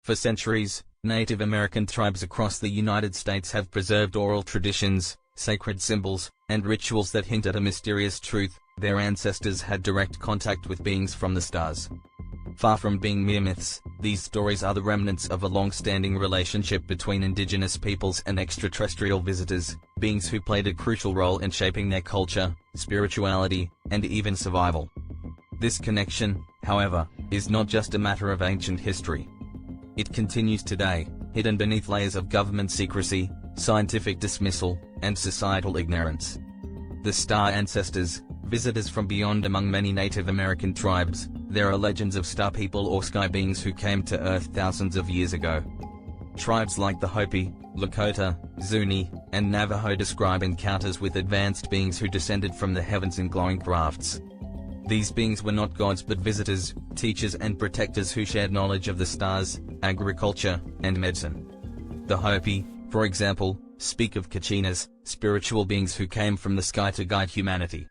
For centuries, Native American tribes across the United States have preserved oral traditions, sacred symbols, and rituals that hint at a mysterious truth: their ancestors had direct contact with beings from the stars. Far from being mere myths, these stories are the remnants of a long-standing relationship between indigenous peoples and extraterrestrial visitors, beings who played a crucial role in shaping their culture, spirituality, and even survival. This connection, however, is not just a matter of ancient history. It continues today, hidden beneath layers of government secrecy, scientific dismissal, and societal ignorance. The star ancestors, visitors from beyond. Among many Native American tribes, there are legends of star people or sky beings who came to Earth thousands of years ago. Tribes like the Hopi, Lakota, Zuni, and Navajo describe encounters with advanced beings who descended from the heavens in glowing crafts. These beings were not gods but visitors, teachers and protectors who shared knowledge of the stars, agriculture, and medicine. The Hopi, for example, speak of Kachinas, spiritual beings who came from the sky to guide humanity.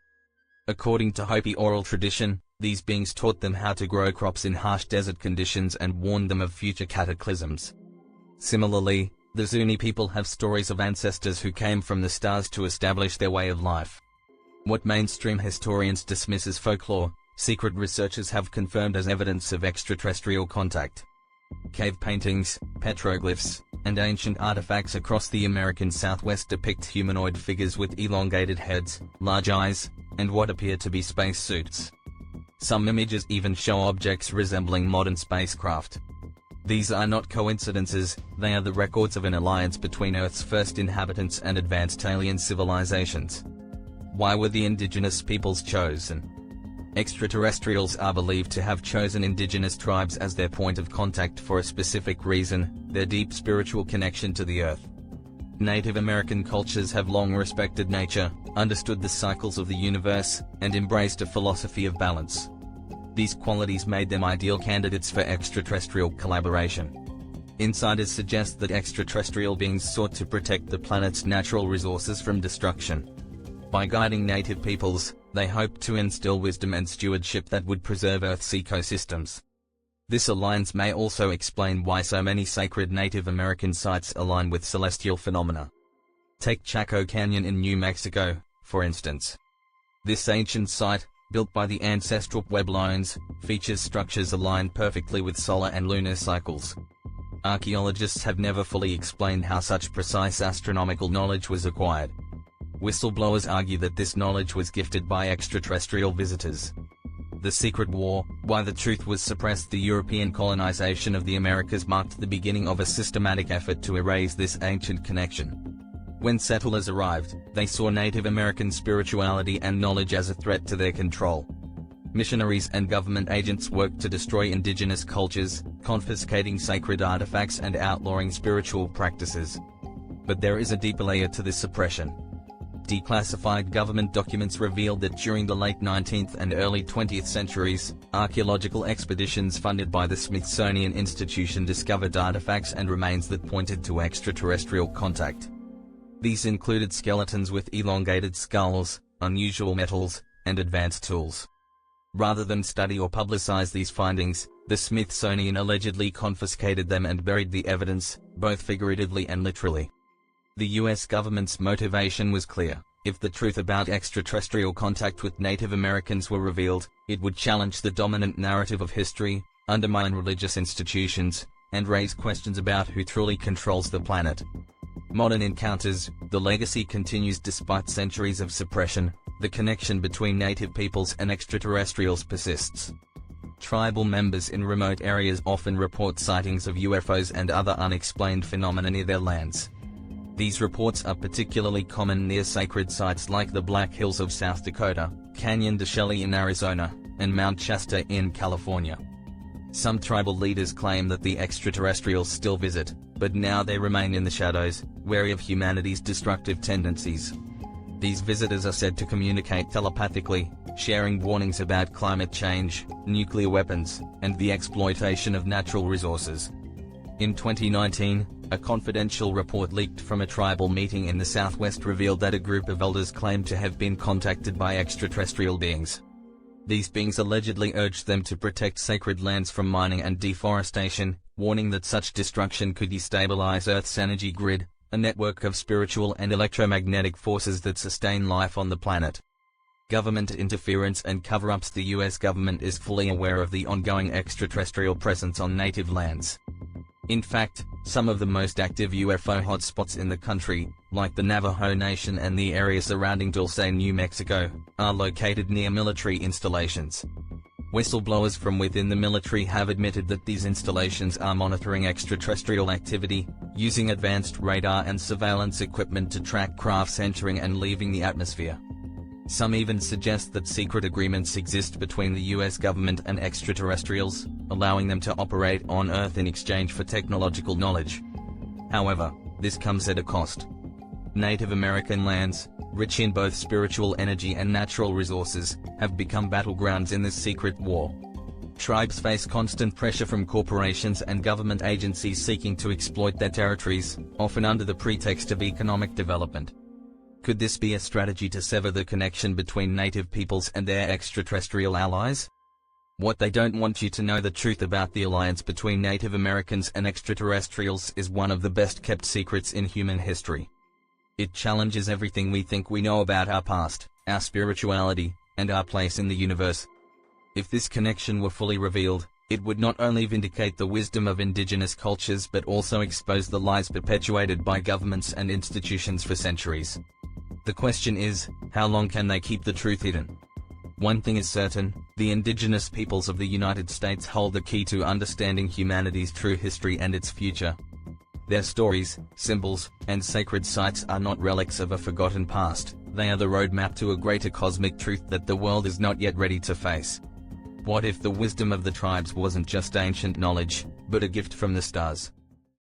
According to Hopi oral tradition, these beings taught them how to grow crops in harsh desert conditions and warned them of future cataclysms. Similarly, the Zuni people have stories of ancestors who came from the stars to establish their way of life. What mainstream historians dismiss as folklore, secret researchers have confirmed as evidence of extraterrestrial contact. Cave paintings, petroglyphs, and ancient artifacts across the American Southwest depict humanoid figures with elongated heads, large eyes, and what appear to be spacesuits. Some images even show objects resembling modern spacecraft. These are not coincidences, they are the records of an alliance between Earth's first inhabitants and advanced alien civilizations. Why were the indigenous peoples chosen? Extraterrestrials are believed to have chosen indigenous tribes as their point of contact for a specific reason: their deep spiritual connection to the Earth. Native American cultures have long respected nature, understood the cycles of the universe, and embraced a philosophy of balance. These qualities made them ideal candidates for extraterrestrial collaboration. Insiders suggest that extraterrestrial beings sought to protect the planet's natural resources from destruction. By guiding native peoples, they hoped to instill wisdom and stewardship that would preserve Earth's ecosystems. This alliance may also explain why so many sacred Native American sites align with celestial phenomena. Take Chaco Canyon in New Mexico, for instance. This ancient site, built by the ancestral Pueblones, features structures aligned perfectly with solar and lunar cycles. Archaeologists have never fully explained how such precise astronomical knowledge was acquired. Whistleblowers argue that this knowledge was gifted by extraterrestrial visitors. The Secret War, why the truth was suppressed. The European colonization of the Americas marked the beginning of a systematic effort to erase this ancient connection. When settlers arrived, they saw Native American spirituality and knowledge as a threat to their control. Missionaries and government agents worked to destroy indigenous cultures, confiscating sacred artifacts and outlawing spiritual practices. But there is a deeper layer to this suppression. Declassified government documents revealed that during the late 19th and early 20th centuries, archaeological expeditions funded by the Smithsonian Institution discovered artifacts and remains that pointed to extraterrestrial contact. These included skeletons with elongated skulls, unusual metals, and advanced tools. Rather than study or publicize these findings, the Smithsonian allegedly confiscated them and buried the evidence, both figuratively and literally. The US government's motivation was clear: if the truth about extraterrestrial contact with Native Americans were revealed, it would challenge the dominant narrative of history, undermine religious institutions, and raise questions about who truly controls the planet. Modern encounters, the legacy continues despite centuries of suppression. The connection between native peoples and extraterrestrials persists. Tribal members in remote areas often report sightings of UFOs and other unexplained phenomena near their lands. These reports are particularly common near sacred sites like the Black Hills of South Dakota, Canyon de Chelly in Arizona, and Mount Shasta in California. Some tribal leaders claim that the extraterrestrials still visit, but now they remain in the shadows, wary of humanity's destructive tendencies. These visitors are said to communicate telepathically, sharing warnings about climate change, nuclear weapons, and the exploitation of natural resources. In 2019, a confidential report leaked from a tribal meeting in the Southwest revealed that a group of elders claimed to have been contacted by extraterrestrial beings. These beings allegedly urged them to protect sacred lands from mining and deforestation, warning that such destruction could destabilize Earth's energy grid, a network of spiritual and electromagnetic forces that sustain life on the planet. Government interference and cover-ups. The US government is fully aware of the ongoing extraterrestrial presence on native lands. In fact, some of the most active UFO hotspots in the country, like the Navajo Nation and the area surrounding Dulce, New Mexico, are located near military installations. Whistleblowers from within the military have admitted that these installations are monitoring extraterrestrial activity, using advanced radar and surveillance equipment to track crafts entering and leaving the atmosphere. Some even suggest that secret agreements exist between the US government and extraterrestrials, allowing them to operate on Earth in exchange for technological knowledge. However, this comes at a cost. Native American lands, rich in both spiritual energy and natural resources, have become battlegrounds in this secret war. Tribes face constant pressure from corporations and government agencies seeking to exploit their territories, often under the pretext of economic development. Could this be a strategy to sever the connection between native peoples and their extraterrestrial allies? What they don't want you to know: the truth about the alliance between Native Americans and extraterrestrials is one of the best-kept secrets in human history. It challenges everything we think we know about our past, our spirituality, and our place in the universe. If this connection were fully revealed, it would not only vindicate the wisdom of indigenous cultures but also expose the lies perpetuated by governments and institutions for centuries. The question is, how long can they keep the truth hidden? One thing is certain: the indigenous peoples of the United States hold the key to understanding humanity's true history and its future. Their stories, symbols, and sacred sites are not relics of a forgotten past, they are the roadmap to a greater cosmic truth that the world is not yet ready to face. What if the wisdom of the tribes wasn't just ancient knowledge, but a gift from the stars?